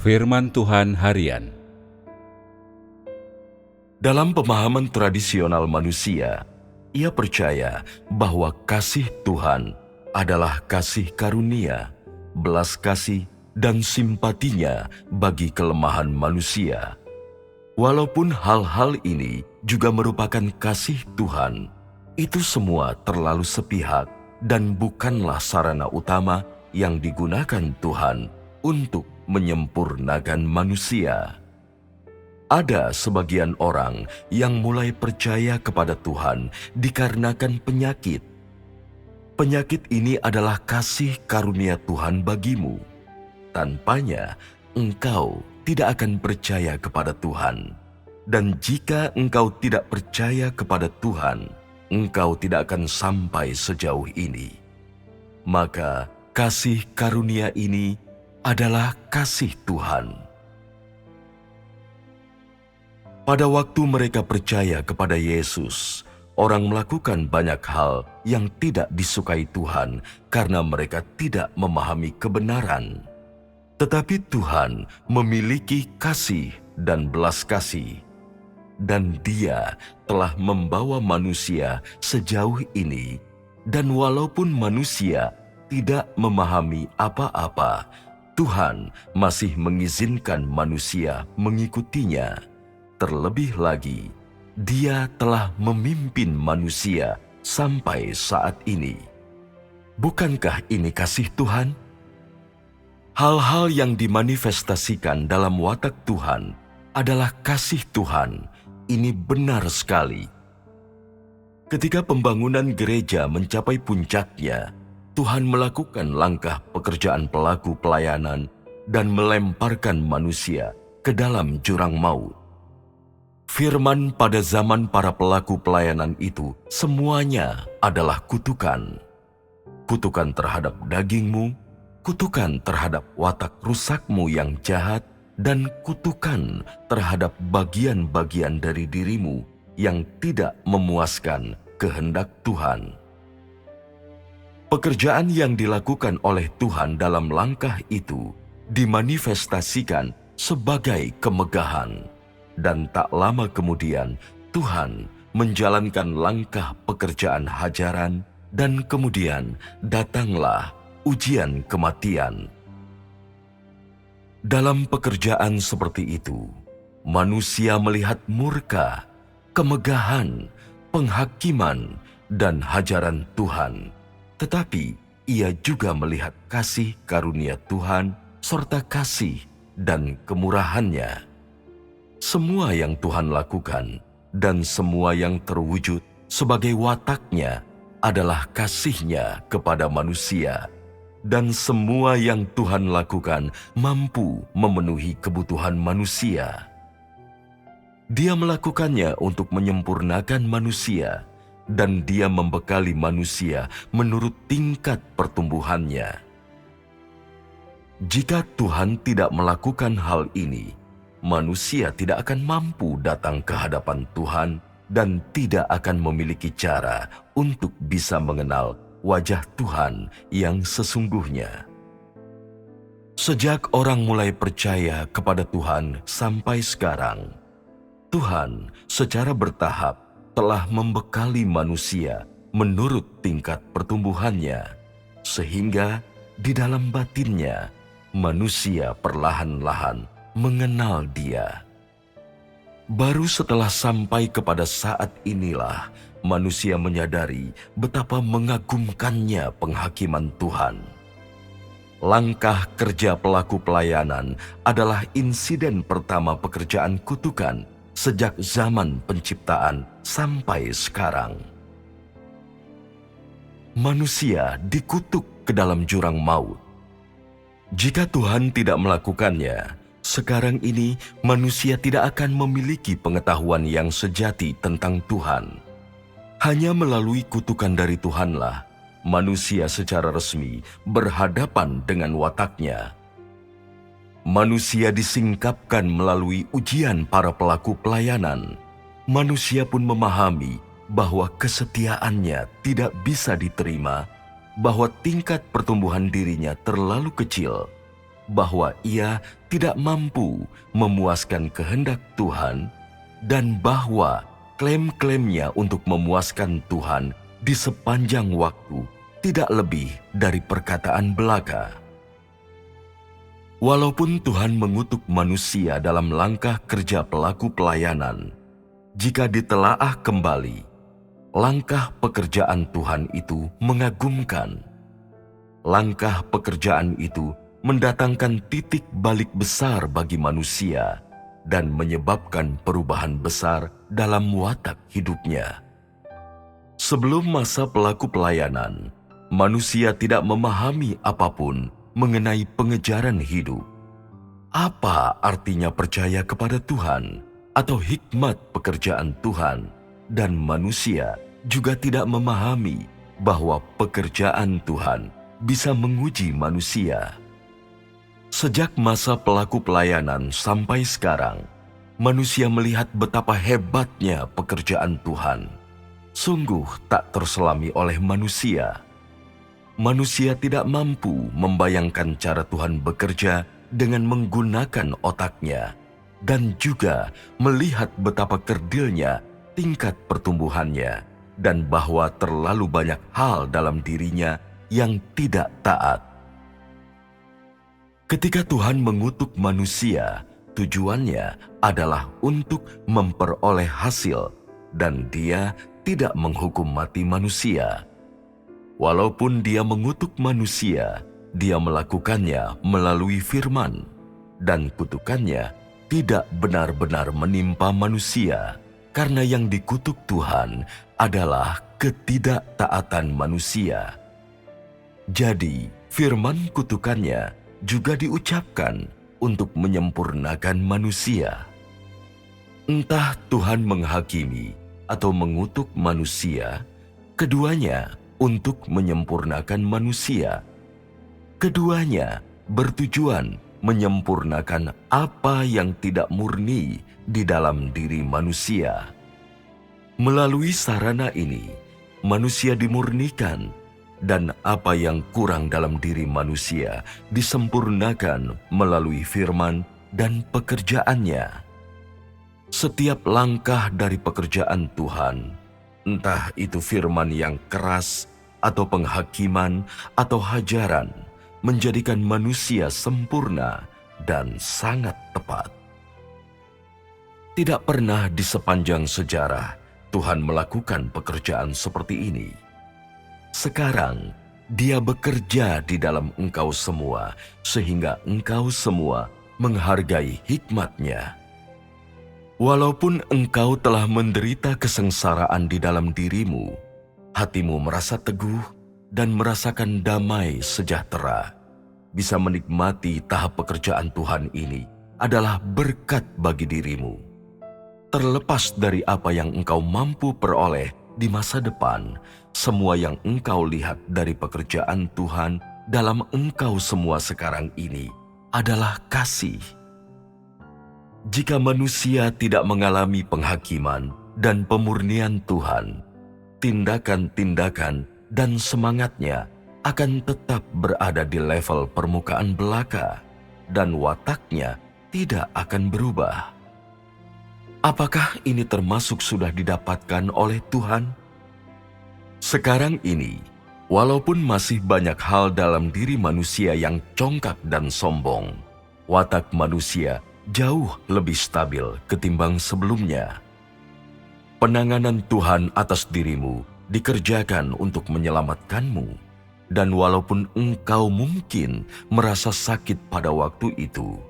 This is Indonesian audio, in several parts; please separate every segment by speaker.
Speaker 1: Firman Tuhan Harian.
Speaker 2: Dalam pemahaman tradisional manusia, ia percaya bahwa kasih Tuhan adalah kasih karunia, belas kasih, dan simpatinya bagi kelemahan manusia. Walaupun hal-hal ini juga merupakan kasih Tuhan, itu semua terlalu sepihak dan bukanlah sarana utama yang digunakan Tuhan untuk menyempurnakan manusia. Ada sebagian orang yang mulai percaya kepada Tuhan dikarenakan penyakit. Penyakit ini adalah kasih karunia Tuhan bagimu. Tanpanya, engkau tidak akan percaya kepada Tuhan. Dan jika engkau tidak percaya kepada Tuhan, engkau tidak akan sampai sejauh ini. Maka, kasih karunia ini adalah kasih Tuhan. Pada waktu mereka percaya kepada Yesus, orang melakukan banyak hal yang tidak disukai Tuhan karena mereka tidak memahami kebenaran. Tetapi Tuhan memiliki kasih dan belas kasih, dan Dia telah membawa manusia sejauh ini, dan walaupun manusia tidak memahami apa-apa, Tuhan masih mengizinkan manusia mengikutinya. Terlebih lagi, Dia telah memimpin manusia sampai saat ini. Bukankah ini kasih Tuhan? Hal-hal yang dimanifestasikan dalam watak Tuhan adalah kasih Tuhan. Ini benar sekali. Ketika pembangunan gereja mencapai puncaknya, Tuhan melakukan langkah pekerjaan pelaku pelayanan dan melemparkan manusia ke dalam jurang maut. Firman pada zaman para pelaku pelayanan itu semuanya adalah kutukan. Kutukan terhadap dagingmu, kutukan terhadap watak rusakmu yang jahat, dan kutukan terhadap bagian-bagian dari dirimu yang tidak memuaskan kehendak Tuhan. Pekerjaan yang dilakukan oleh Tuhan dalam langkah itu dimanifestasikan sebagai kemegahan. Dan tak lama kemudian, Tuhan menjalankan langkah pekerjaan hajaran, dan kemudian datanglah ujian kematian. Dalam pekerjaan seperti itu, manusia melihat murka, kemegahan, penghakiman, dan hajaran Tuhan. Tetapi ia juga melihat kasih karunia Tuhan serta kasih dan kemurahannya. Semua yang Tuhan lakukan dan semua yang terwujud sebagai wataknya adalah kasih-Nya kepada manusia. Dan semua yang Tuhan lakukan mampu memenuhi kebutuhan manusia. Dia melakukannya untuk menyempurnakan manusia, dan Dia membekali manusia menurut tingkat pertumbuhannya. Jika Tuhan tidak melakukan hal ini, manusia tidak akan mampu datang ke hadapan Tuhan dan tidak akan memiliki cara untuk bisa mengenal wajah Tuhan yang sesungguhnya. Sejak orang mulai percaya kepada Tuhan sampai sekarang, Tuhan secara bertahap telah membekali manusia menurut tingkat pertumbuhannya, sehingga di dalam batinnya manusia perlahan-lahan mengenal Dia. Baru setelah sampai kepada saat inilah manusia menyadari betapa mengagumkannya penghakiman Tuhan. Langkah kerja pelaku pelayanan adalah insiden pertama pekerjaan kutukan sejak zaman penciptaan sampai sekarang. Manusia dikutuk ke dalam jurang maut. Jika Tuhan tidak melakukannya, sekarang ini manusia tidak akan memiliki pengetahuan yang sejati tentang Tuhan. Hanya melalui kutukan dari Tuhanlah, manusia secara resmi berhadapan dengan wataknya. Manusia disingkapkan melalui ujian para pelaku pelayanan. Manusia pun memahami bahwa kesetiaannya tidak bisa diterima, bahwa tingkat pertumbuhan dirinya terlalu kecil. bahwa ia tidak mampu memuaskan kehendak Tuhan dan bahwa klaim-klaimnya untuk memuaskan Tuhan di sepanjang waktu tidak lebih dari perkataan belaka. Walaupun Tuhan mengutuk manusia dalam langkah kerja pelaku pelayanan, jika ditelaah kembali, langkah pekerjaan Tuhan itu mengagumkan. Langkah pekerjaan itu mendatangkan titik balik besar bagi manusia dan menyebabkan perubahan besar dalam watak hidupnya. Sebelum masa pelaku pelayanan, manusia tidak memahami apapun mengenai pengejaran hidup. Apa artinya percaya kepada Tuhan atau hikmat pekerjaan Tuhan, dan manusia juga tidak memahami bahwa pekerjaan Tuhan bisa menguji manusia. Sejak masa pelaku pelayanan sampai sekarang, manusia melihat betapa hebatnya pekerjaan Tuhan. Sungguh tak terselami oleh manusia. Manusia tidak mampu membayangkan cara Tuhan bekerja dengan menggunakan otaknya, dan juga melihat betapa kerdilnya tingkat pertumbuhannya, dan bahwa terlalu banyak hal dalam dirinya yang tidak taat. Ketika Tuhan mengutuk manusia, tujuannya adalah untuk memperoleh hasil, dan Dia tidak menghukum mati manusia. Walaupun Dia mengutuk manusia, Dia melakukannya melalui firman, dan kutukannya tidak benar-benar menimpa manusia, karena yang dikutuk Tuhan adalah ketidaktaatan manusia. Jadi, firman kutukannya juga diucapkan untuk menyempurnakan manusia. Entah Tuhan menghakimi atau mengutuk manusia, keduanya untuk menyempurnakan manusia. Keduanya bertujuan menyempurnakan apa yang tidak murni di dalam diri manusia. Melalui sarana ini, manusia dimurnikan, dan apa yang kurang dalam diri manusia disempurnakan melalui firman dan pekerjaannya. Setiap langkah dari pekerjaan Tuhan, entah itu firman yang keras atau penghakiman atau hajaran, menjadikan manusia sempurna dan sangat tepat. Tidak pernah di sepanjang sejarah Tuhan melakukan pekerjaan seperti ini. Sekarang Dia bekerja di dalam engkau semua, sehingga engkau semua menghargai hikmat-Nya. Walaupun engkau telah menderita kesengsaraan di dalam dirimu, hatimu merasa teguh dan merasakan damai sejahtera. Bisa menikmati tahap pekerjaan Tuhan ini adalah berkat bagi dirimu. Terlepas dari apa yang engkau mampu peroleh di masa depan, semua yang engkau lihat dari pekerjaan Tuhan dalam engkau semua sekarang ini adalah kasih. Jika manusia tidak mengalami penghakiman dan pemurnian Tuhan, tindakan-tindakan dan semangatnya akan tetap berada di level permukaan belaka, dan wataknya tidak akan berubah. Apakah ini termasuk sudah didapatkan oleh Tuhan? Sekarang ini, walaupun masih banyak hal dalam diri manusia yang congkak dan sombong, watak manusia jauh lebih stabil ketimbang sebelumnya. Penanganan Tuhan atas dirimu dikerjakan untuk menyelamatkanmu, dan walaupun engkau mungkin merasa sakit pada waktu itu,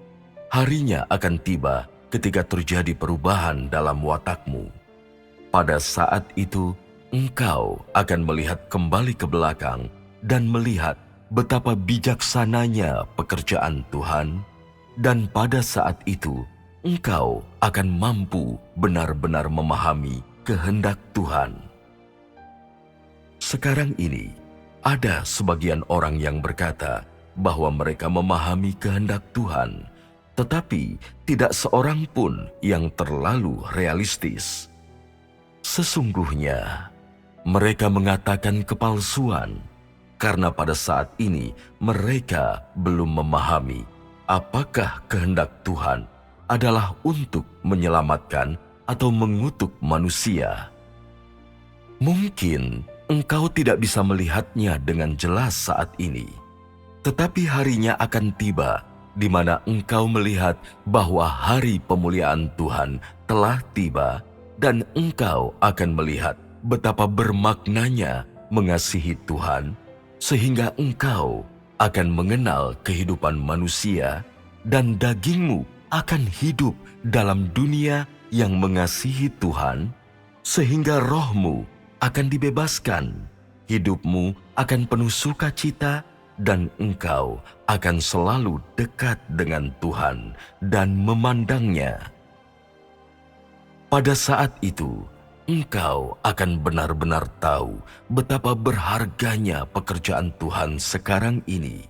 Speaker 2: harinya akan tiba ketika terjadi perubahan dalam watakmu. Pada saat itu, engkau akan melihat kembali ke belakang dan melihat betapa bijaksananya pekerjaan Tuhan, dan pada saat itu engkau akan mampu benar-benar memahami kehendak Tuhan. Sekarang ini, ada sebagian orang yang berkata bahwa mereka memahami kehendak Tuhan, tetapi tidak seorang pun yang terlalu realistis. Sesungguhnya, mereka mengatakan kepalsuan, karena pada saat ini mereka belum memahami apakah kehendak Tuhan adalah untuk menyelamatkan atau mengutuk manusia? Mungkin engkau tidak bisa melihatnya dengan jelas saat ini, tetapi harinya akan tiba di mana engkau melihat bahwa hari pemuliaan Tuhan telah tiba, dan engkau akan melihat betapa bermaknanya mengasihi Tuhan, sehingga engkau akan mengenal kehidupan manusia, dan dagingmu akan hidup dalam dunia yang mengasihi Tuhan, sehingga rohmu akan dibebaskan, hidupmu akan penuh sukacita, dan engkau akan selalu dekat dengan Tuhan dan memandangnya. Pada saat itu, engkau akan benar-benar tahu betapa berharganya pekerjaan Tuhan sekarang ini.